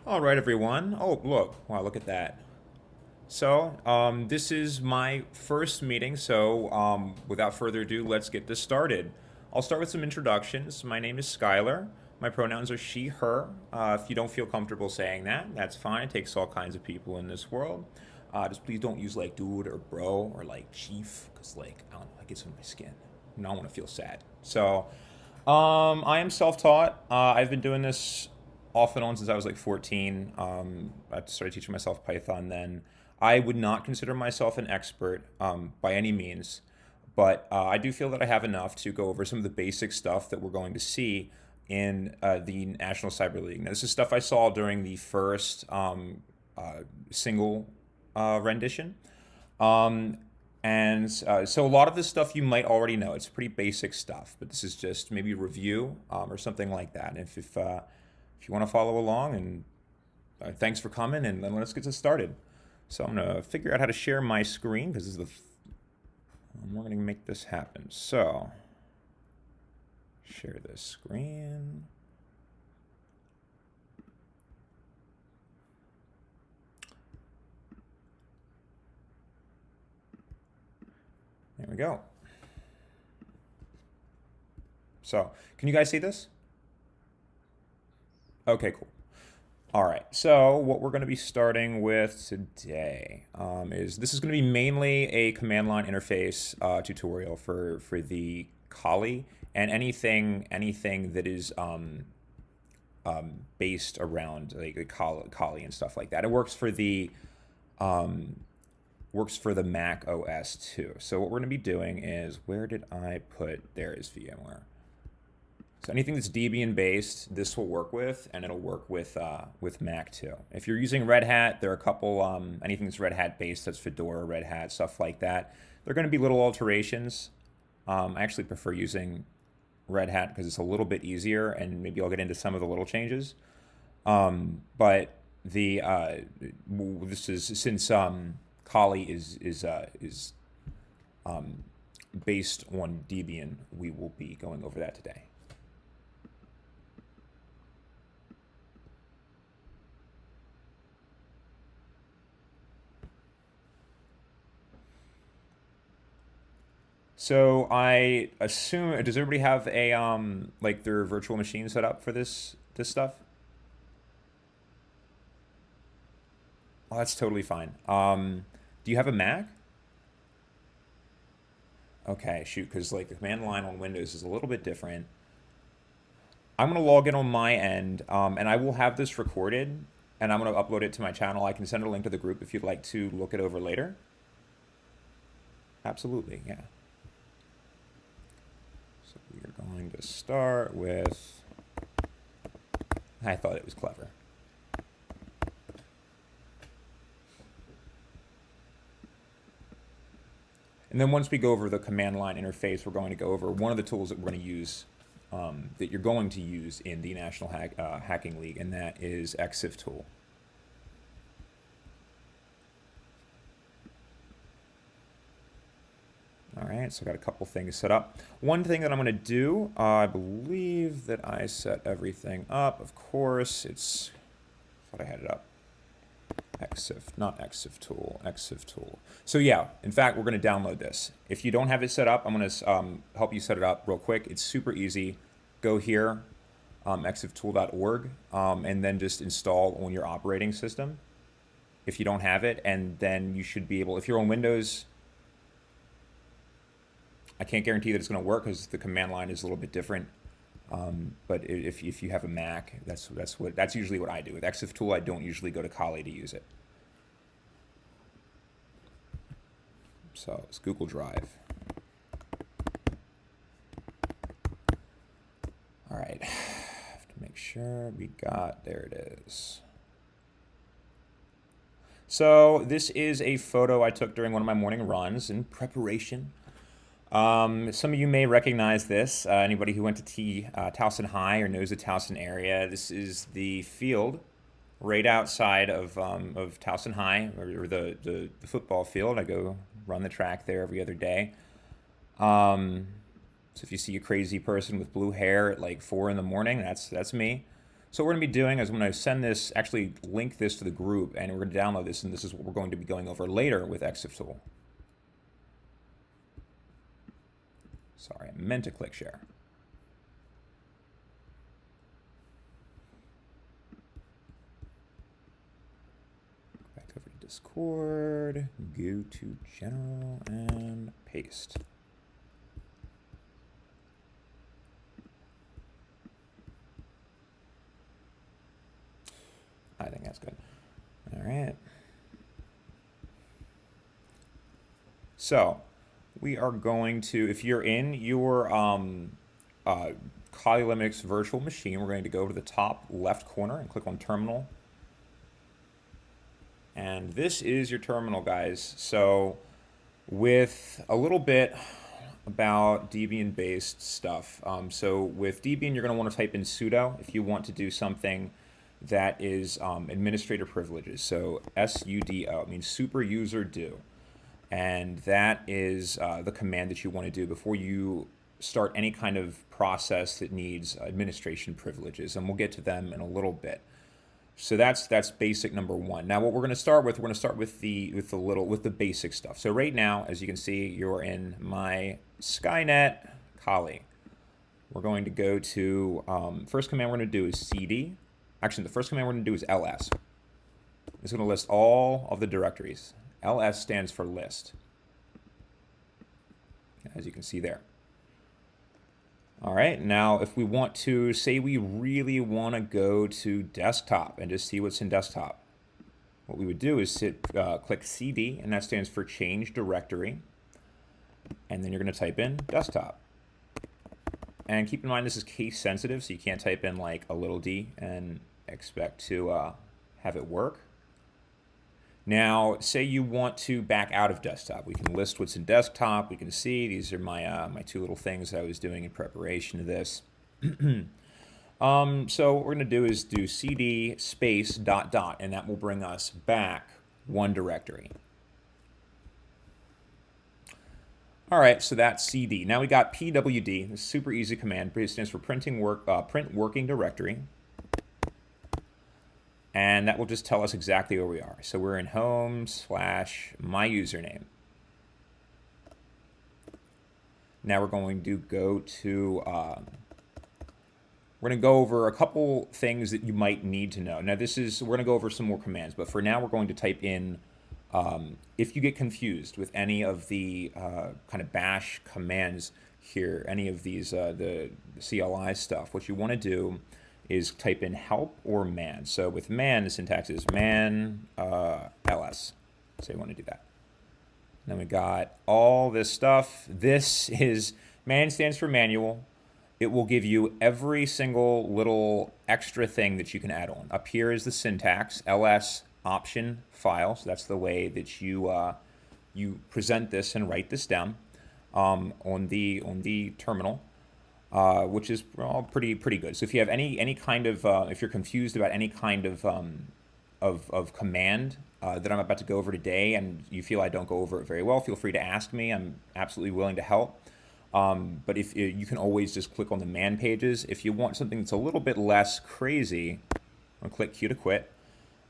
All right, everyone. Oh, look. Wow, look at that. So, this is my first meeting, so without further ado, let's get this started. I'll start with some introductions. My name is Skylar. My pronouns are she, her. If you don't feel comfortable saying that, that's fine. It takes all kinds of people in this world. Just please don't use like dude or bro or like chief, because like, I don't know, it gets under my skin. And I don't want to feel sad. So, I am self-taught. I've been doing this off and on since I was like 14. I started teaching myself Python then. I would not consider myself an expert by any means, but I do feel that I have enough to go over some of the basic stuff that we're going to see in the National Cyber League. Now, this is stuff I saw during the first single rendition. Um, and so a lot of this stuff you might already know. It's pretty basic stuff, but this is just maybe a review or something like that. And if you want to follow along, and thanks for coming, and then let's get this started. So I'm gonna figure out how to share my screen because this is we're gonna make this happen. So share this screen. There we go. So can you guys see this? Okay, cool. All right, so what we're going to be starting with today is this is going to be mainly a command line interface tutorial for the CLI and anything that is based around like the CLI and stuff like that. It works for the Mac OS too. So what we're going to be doing is, where did I put? There is VMware. So anything that's Debian based, this will work with, and it'll work with Mac too. If you're using Red Hat, there are a couple, anything that's Red Hat based, that's Fedora, Red Hat, stuff like that. There are going to be little alterations. I actually prefer using Red Hat because it's a little bit easier, and maybe I'll get into some of the little changes. But this is since Kali is based on Debian, we will be going over that today. So I assume, does everybody have a like their virtual machine set up for this stuff? Oh, that's totally fine. Do you have a Mac? Okay, shoot, because like the command line on Windows is a little bit different. I'm gonna log in on my end, and I will have this recorded, and I'm gonna upload it to my channel. I can send a link to the group if you'd like to look it over later. Absolutely, yeah. So we are going to start with, I thought it was clever. And then once we go over the command line interface, we're going to go over one of the tools that we're going to use, that you're going to use in the National Hacking League, and that is exiftool. All right, so I got a couple things set up. One thing that I'm going to do, I believe that I set everything up. Of course, I thought I had it up. Not exiftool, exiftool. So yeah, in fact, we're going to download this. If you don't have it set up, I'm going to help you set it up real quick. It's super easy. Go here, exiftool.org, and then just install on your operating system if you don't have it, and then you should be able, if you're on Windows, I can't guarantee that it's going to work because the command line is a little bit different. But if you have a Mac, that's usually what I do. With exiftool, I don't usually go to Kali to use it. So it's Google Drive. All right, have to make sure we got, there it is. So this is a photo I took during one of my morning runs in preparation. Some of you may recognize this. Anybody who went to Towson High or knows the Towson area, this is the field right outside of Towson High, or the football field. I go run the track there every other day. So if you see a crazy person with blue hair at like 4 in the morning, that's me. So what we're going to be doing is I'm going to send this, actually link this to the group, and we're going to download this, and this is what we're going to be going over later with exiftool. Sorry, I meant to click share. Back over to Discord, go to general, and paste. I think that's good. All right. So we are going to, if you're in your Kali Linux virtual machine, we're going to go to the top left corner and click on terminal. And this is your terminal, guys. So with a little bit about Debian-based stuff. So with Debian, you're going to want to type in sudo if you want to do something that is administrator privileges. So sudo, it means super user do. And that is the command that you want to do before you start any kind of process that needs administration privileges. And we'll get to them in a little bit. So that's basic number one. Now what we're going to start with, the basic stuff. So right now, as you can see, you're in my Skynet Kali. We're going to go to, first command we're going to do is cd. Actually, the first command we're going to do is ls. It's going to list all of the directories. ls stands for list, as you can see there. All right, now if we want to, say we really want to go to desktop and just see what's in desktop, what we would do is click cd, and that stands for change directory, and then you're going to type in desktop. And keep in mind this is case sensitive, so you can't type in like a little d and expect to have it work. Now, say you want to back out of desktop. We can list what's in desktop. We can see these are my my two little things that I was doing in preparation of this. So what we're going to do is do cd space ... and that will bring us back one directory. All right, so that's cd. Now we got pwd. This is a super easy command. It stands for print working directory. And that will just tell us exactly where we are. So we're in home / my username. Now we're going to go to, we're going to go over a couple things that you might need to know. Now we're going to go over some more commands, but for now we're going to type in, if you get confused with any of the kind of bash commands here, any of these, the CLI stuff, what you want to do is type in help or man. So with man, the syntax is man ls. So you want to do that. Then we got all this stuff. This is, man stands for manual. It will give you every single little extra thing that you can add on. Up here is the syntax, ls option file. So that's the way that you you present this and write this down on the terminal. Which is pretty good. So if you have any kind of, if you're confused about any kind of command that I'm about to go over today, and you feel I don't go over it very well, feel free to ask me. I'm absolutely willing to help. But if you can always just click on the man pages. If you want something that's a little bit less crazy, I'll click Q to quit.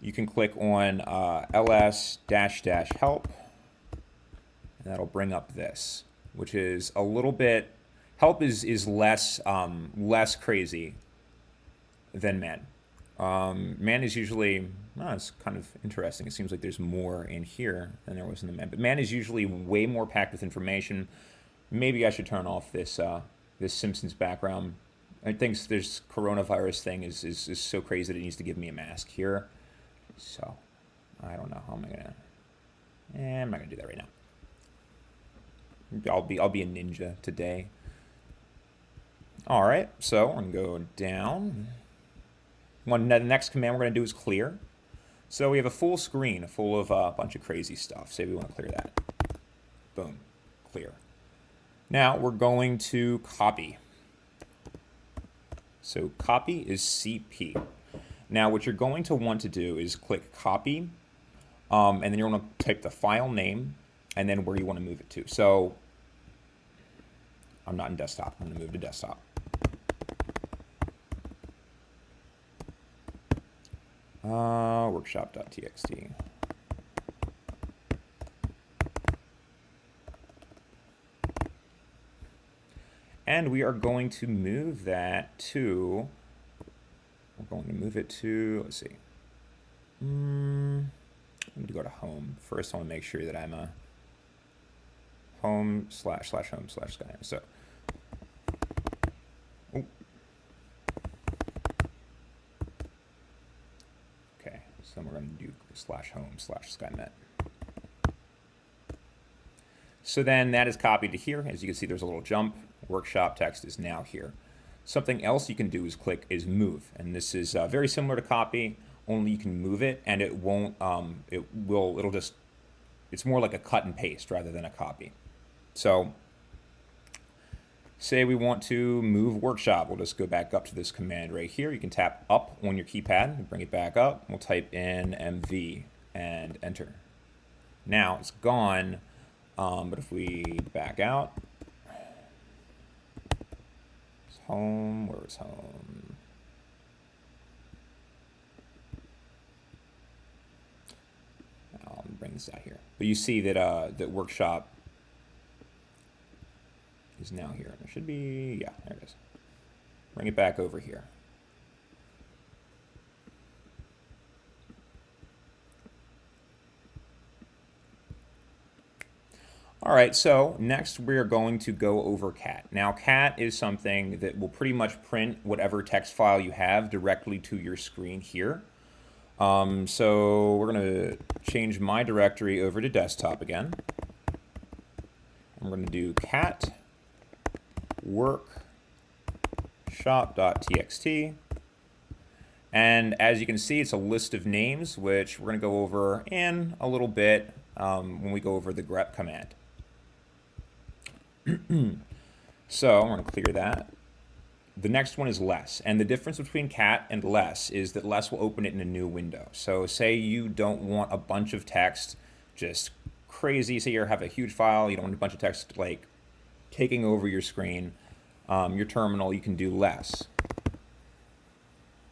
You can click on ls -- help, and that'll bring up this, which is a little bit. Help is less less crazy than man. Man is usually, it's kind of interesting. It seems like there's more in here than there was in the man. But man is usually way more packed with information. Maybe I should turn off this this Simpsons background. I think this coronavirus thing is so crazy that it needs to give me a mask here. So I don't know how am I gonna. I'm not gonna do that right now. I'll be a ninja today. All right, so we're going to go down. The next command we're going to do is clear. So we have a full screen full of a bunch of crazy stuff. Say we want to clear that. Boom, clear. Now we're going to copy. So copy is CP. Now what you're going to want to do is click copy, and then you're going to type the file name and then where you want to move it to. So I'm not in desktop. I'm going to move to desktop. Workshop.txt. And we are going to move that to, we're going to move it to, let's see. I'm going to go to home. First, I want to make sure that I'm a home/home/Skyrim. So, oh. Okay, so we're going to do /home/Skynet. So then that is copied to here. As you can see, there's a little jump. Workshop text is now here. Something else you can do is move. And this is very similar to copy, only you can move it and it won't, it's more like a cut and paste rather than a copy. So say we want to move workshop. We'll just go back up to this command right here. You can tap up on your keypad and bring it back up. We'll type in MV and enter. Now it's gone. But if we back out, it's home, where is home? I'll bring this out here. But you see that that workshop is now here. It should be, yeah, there it is. Bring it back over here. All right, so next we're going to go over cat. Now cat is something that will pretty much print whatever text file you have directly to your screen here. So we're going to change my directory over to desktop again. I'm going to do cat workshop.txt. And as you can see, it's a list of names, which we're going to go over in a little bit when we go over the grep command. So I'm going to clear that. The next one is less. And the difference between cat and less is that less will open it in a new window. So say you don't want a bunch of text, just crazy. Say you have a huge file, you don't want a bunch of text like taking over your screen, your terminal, you can do less.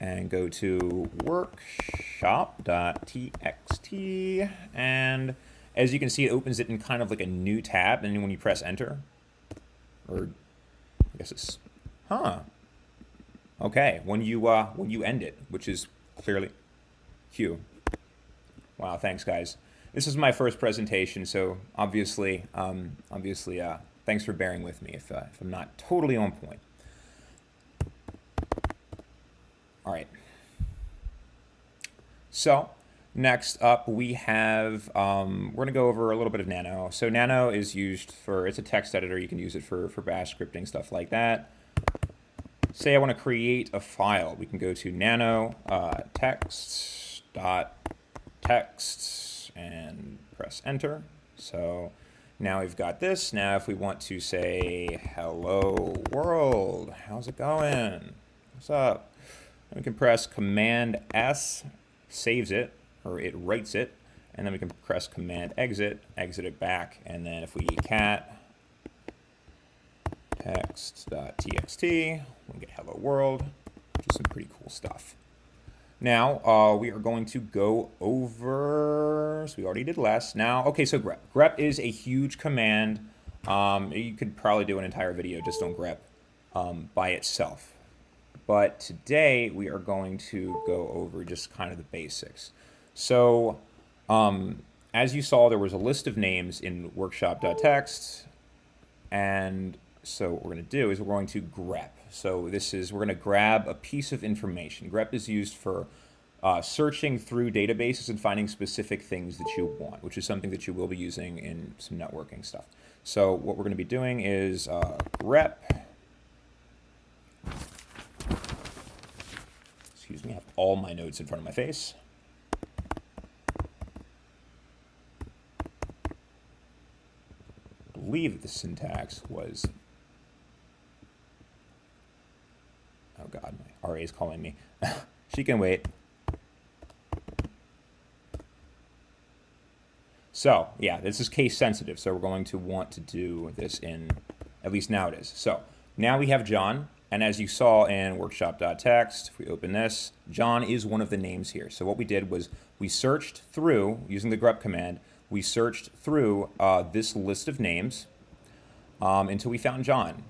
And go to workshop.txt. And as you can see, it opens it in kind of like a new tab. And when you press enter, or I guess it's, okay, when you end it, which is clearly Q. Wow, thanks guys. This is my first presentation, so obviously, thanks for bearing with me if I'm not totally on point. All right. So next up we have, we're going to go over a little bit of Nano. So Nano is used for, it's a text editor. You can use it for bash scripting, stuff like that. Say I want to create a file. We can go to nano text.text and press enter. So now we've got this. Now if we want to say hello world, how's it going? What's up? And we can press Command S, saves it, or it writes it, and then we can press Command exit, exit it back, and then if we cat text.txt, we'll get hello world, which is some pretty cool stuff. Now we are going to go over, so we already did less. Now, okay, so grep. Grep is a huge command. You could probably do an entire video just on grep by itself. But today we are going to go over just kind of the basics. So as you saw, there was a list of names in workshop.txt, and so what we're going to do is we're going to grep. So this is, we're going to grab a piece of information. Grep is used for searching through databases and finding specific things that you want, which is something that you will be using in some networking stuff. So what we're going to be doing is grep. Excuse me, I have all my notes in front of my face. I believe that the syntax was, oh God, my RA is calling me. She can wait. So yeah, this is case sensitive. So we're going to want to do this in, at least now it is. So now we have John. And as you saw in workshop.txt, if we open this, John is one of the names here. So what we did was we searched through, using the grep command, we searched through this list of names until we found John.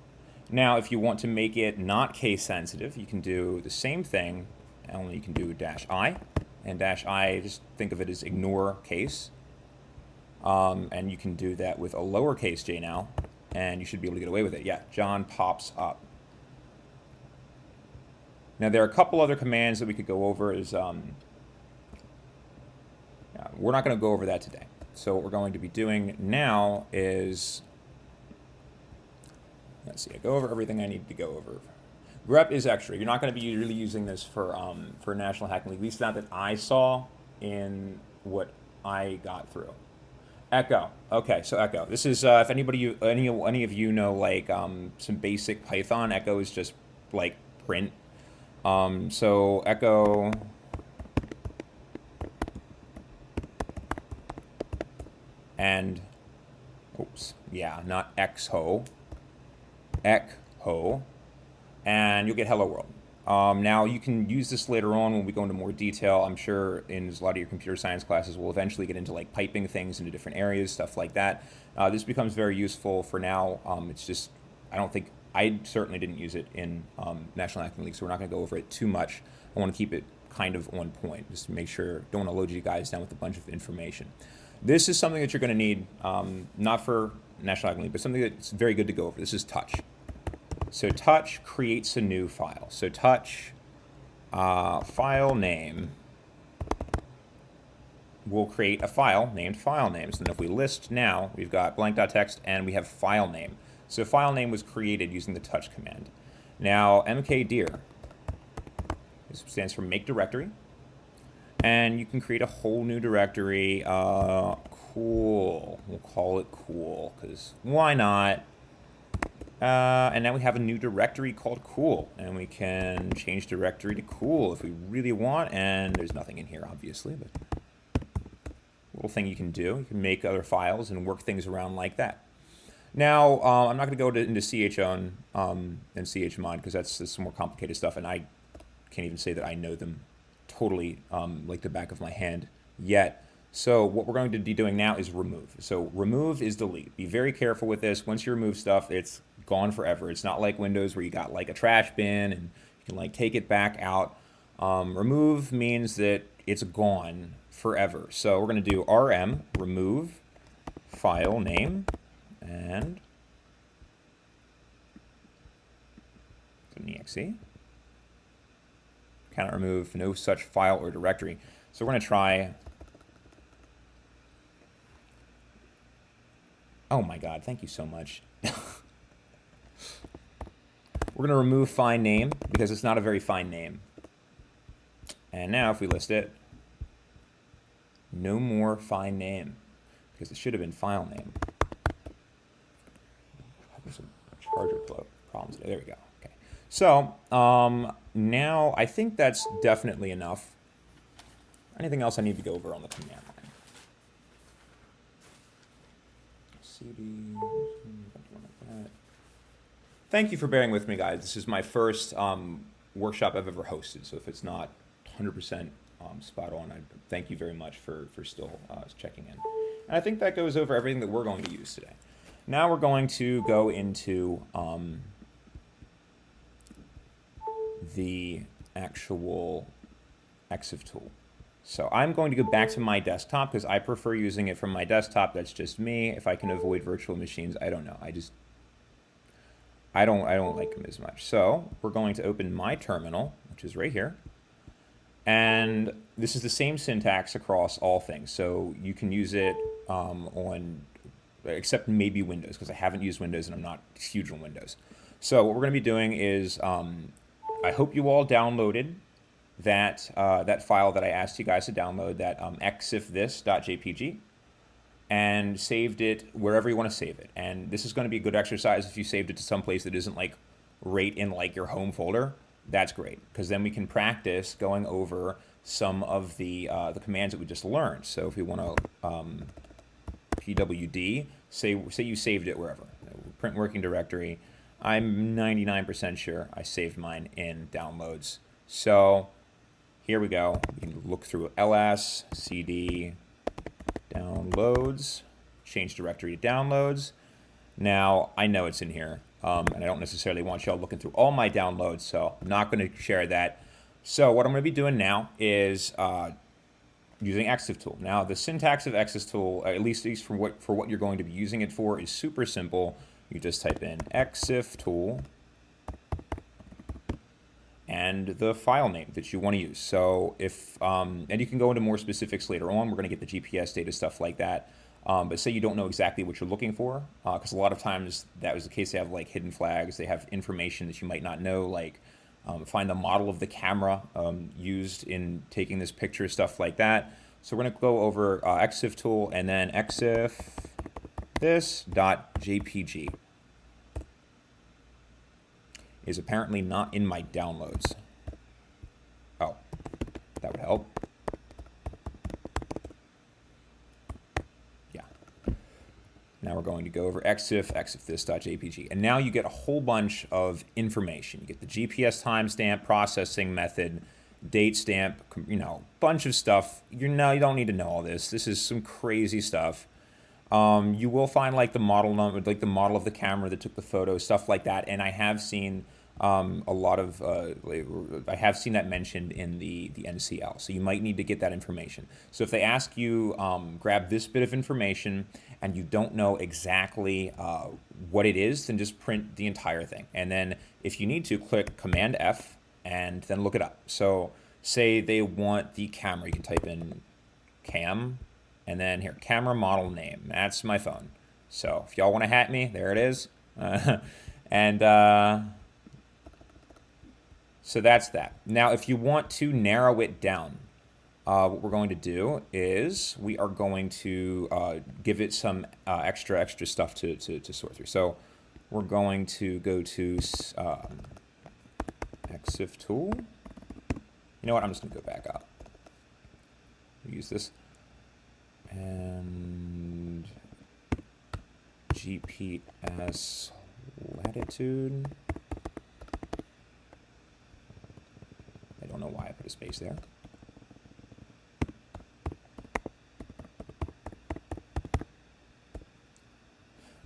Now, if you want to make it not case sensitive, you can do the same thing, only you can do -i. And -i, just think of it as ignore case. And you can do that with a lowercase j now, and you should be able to get away with it. Yeah, John pops up. Now, there are a couple other commands that we could go over. We're not going to go over that today. So what we're going to be doing now is, let's see, I go over everything I need to go over. Grep is extra. You're not going to be really using this for National Hacking League, at least not that I saw in what I got through. Echo. Okay, so Echo. This is if anybody, any of you know like some basic Python, Echo is just like print. So Echo. And, oops, yeah, not exho, echo, and you'll get hello world. Now, you can use this later on when we go into more detail. I'm sure in a lot of your computer science classes, we'll eventually get into like piping things into different areas, stuff like that. This becomes very useful for now. It's just, I certainly didn't use it in National Hacking League, so we're not going to go over it too much. I want to keep it kind of on point, just to make sure, don't want to load you guys down with a bunch of information. This is something that you're going to need, not for National Hacking League, but something that's very good to go over. This is touch. So touch creates a new file. So touch file name will create a file named file names. And if we list now, we've got blank.txt and we have file name. So file name was created using the touch command. Now mkdir, this stands for make directory. And you can create a whole new directory. Cool. We'll call it cool, because why not? And now we have a new directory called cool. And we can change directory to cool if we really want. And there's nothing in here, obviously, but little thing you can do. You can make other files and work things around like that. Now, I'm not going to go into chown and chmod, because that's some more complicated stuff. And I can't even say that I know them totally like the back of my hand yet. So what we're going to be doing now is remove. So remove is delete. Be very careful with this. Once you remove stuff, it's gone forever. It's not like Windows where you got like a trash bin and you can like take it back out. Remove means that it's gone forever. So we're going to do rm remove file name and an exe. Cannot remove no such file or directory. So we're going to try. Oh my God, thank you so much. We're going to remove fine name because it's not a very fine name. And now if we list it, no more fine name because it should have been file name. There's some charger problems there. There we go. Okay. So now I think that's definitely enough. Anything else I need to go over on the command line? CD. Thank you for bearing with me, guys. This is my first workshop I've ever hosted, so if it's not 100% spot on, I thank you very much for still checking in. And I think that goes over everything that we're going to use today. Now we're going to go into the actual exiftool. So I'm going to go back to my desktop because I prefer using it from my desktop. That's just me. If I can avoid virtual machines, I don't know. I don't like them as much. So we're going to open my terminal, which is right here. And this is the same syntax across all things. So you can use it on, except maybe Windows, because I haven't used Windows and I'm not huge on Windows. So what we're going to be doing is, I hope you all downloaded that that file that I asked you guys to download, that exifthis.jpg, and saved it wherever you want to save it. And this is going to be a good exercise if you saved it to some place that isn't like right in like your home folder. That's great, because then we can practice going over some of the commands that we just learned. So if we want to pwd, say you saved it wherever, print working directory, I'm 99% sure I saved mine in downloads. So here we go. You can look through ls, cd, downloads, change directory to downloads. Now, I know it's in here, and I don't necessarily want y'all looking through all my downloads, so I'm not going to share that. So what I'm going to be doing now is using exiftool. Now, the syntax of exiftool, at least for what you're going to be using it for, is super simple. You just type in exiftool and the file name that you want to use. So if, and you can go into more specifics later on. We're going to get the GPS data, stuff like that. But say you don't know exactly what you're looking for, because a lot of times that was the case. They have like hidden flags. They have information that you might not know, like find the model of the camera used in taking this picture, stuff like that. So we're going to go over exiftool and then exif this.jpg is apparently not in my downloads. Oh, that would help. Yeah. Now we're going to go over exif this.jpg. And now you get a whole bunch of information. You get the GPS timestamp, processing method, date stamp, bunch of stuff. You don't need to know all this. This is some crazy stuff. You will find like the model number, like the model of the camera that took the photo, stuff like that. And I have seen a lot of, I have seen that mentioned in the NCL. So you might need to get that information. So if they ask you, grab this bit of information and you don't know exactly what it is, then just print the entire thing. And then if you need to, click Command F and then look it up. So say they want the camera, you can type in cam. And then here, camera model name. That's my phone. So if y'all want to hack me, there it is. So that's that. Now, if you want to narrow it down, what we're going to do is we are going to give it some extra stuff to sort through. So we're going to go to exiftool. You know what? I'm just going to go back up. Use this. And GPS latitude. I don't know why I put a space there.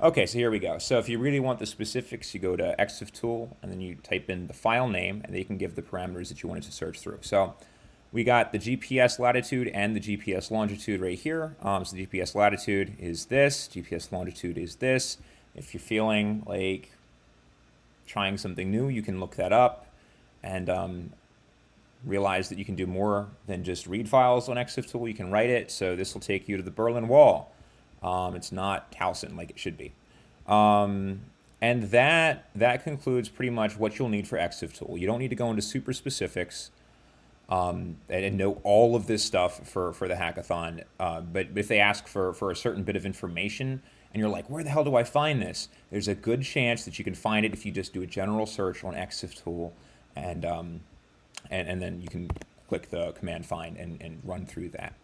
Okay, so here we go. So if you really want the specifics, you go to exiftool and then you type in the file name and they can give the parameters that you wanted to search through. So we got the GPS latitude and the GPS longitude right here. So the GPS latitude is this, GPS longitude is this. If you're feeling like trying something new, you can look that up and realize that you can do more than just read files on exiftool. You can write it. So this will take you to the Berlin Wall. It's not Towson like it should be. And that concludes pretty much what you'll need for exiftool. You don't need to go into super specifics. And know all of this stuff for the hackathon. But if they ask for a certain bit of information and you're like, where the hell do I find this? There's a good chance that you can find it if you just do a general search on exiftool and then you can click the command find and run through that.